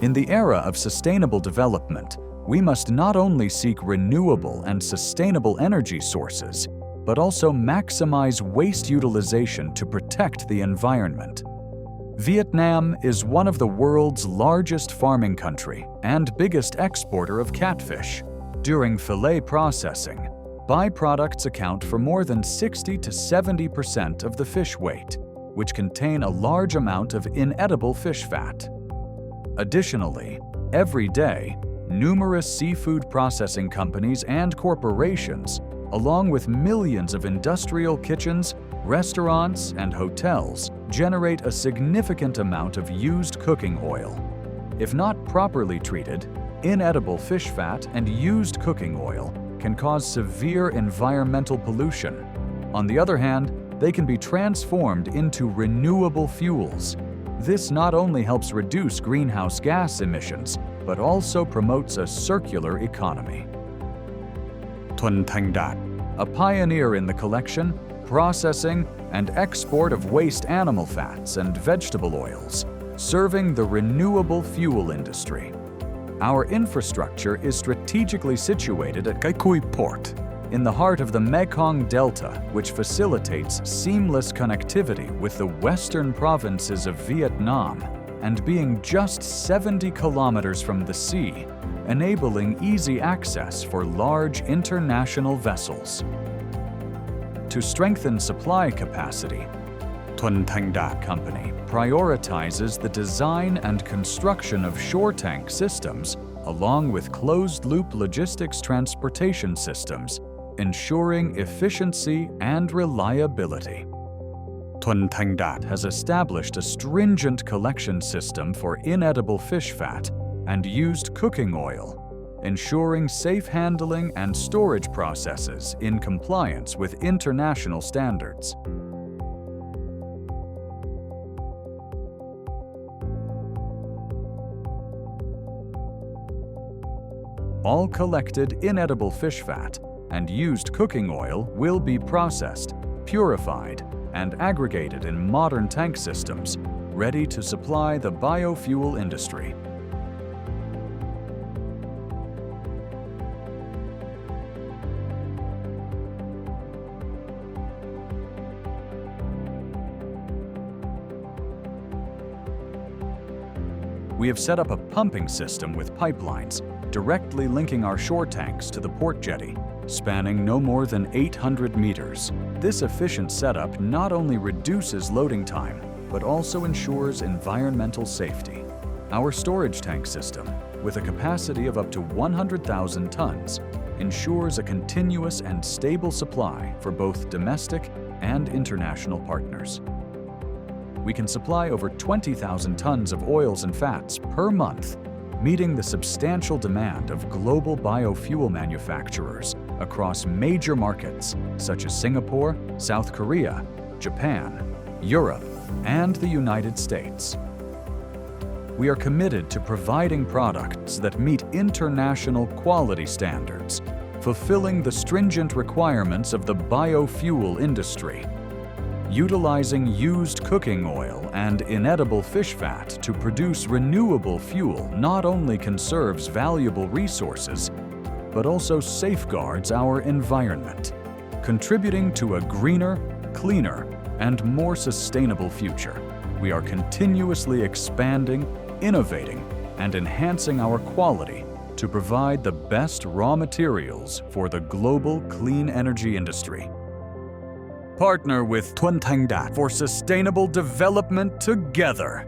In the era of sustainable development, we must not only seek renewable and sustainable energy sources, but also maximize waste utilization to protect the environment. Vietnam is one of the world's largest farming country and biggest exporter of catfish. During fillet processing, byproducts account for more than 60 to 70% of the fish weight, which contain a large amount of inedible fish fat. Additionally, every day, numerous seafood processing companies and corporations, along with millions of industrial kitchens, restaurants, and hotels, generate a significant amount of used cooking oil. If not properly treated, inedible fish fat and used cooking oil can cause severe environmental pollution. On the other hand, they can be transformed into renewable fuels. This not only helps reduce greenhouse gas emissions, but also promotes a circular economy. Thuan Thanh Dat, a pioneer in the collection, processing, and export of waste animal fats and vegetable oils, serving the renewable fuel industry. Our infrastructure is strategically situated at Cái Cui Port, in the heart of the Mekong Delta, which facilitates seamless connectivity with the western provinces of Vietnam, and being just 70 kilometers from the sea, enabling easy access for large international vessels. To strengthen supply capacity, Thuan Thanh Dat Company prioritizes the design and construction of shore tank systems along with closed-loop logistics transportation systems, ensuring efficiency and reliability. Thuan Thanh Dat has established a stringent collection system for inedible fish fat and used cooking oil, ensuring safe handling and storage processes in compliance with international standards. All collected inedible fish fat and used cooking oil will be processed, purified, and aggregated in modern tank systems, ready to supply the biofuel industry. We have set up a pumping system with pipelines directly linking our shore tanks to the port jetty, spanning no more than 800 meters. This efficient setup not only reduces loading time, but also ensures environmental safety. Our storage tank system, with a capacity of up to 100,000 tons, ensures a continuous and stable supply for both domestic and international partners. We can supply over 20,000 tons of oils and fats per month, meeting the substantial demand of global biofuel manufacturers across major markets such as Singapore, South Korea, Japan, Europe, and the United States. We are committed to providing products that meet international quality standards, fulfilling the stringent requirements of the biofuel industry. Utilizing used cooking oil and inedible fish fat to produce renewable fuel not only conserves valuable resources, but also safeguards our environment, contributing to a greener, cleaner, and more sustainable future. We are continuously expanding, innovating, and enhancing our quality to provide the best raw materials for the global clean energy industry. Partner with Thuan Thanh Dat for sustainable development together.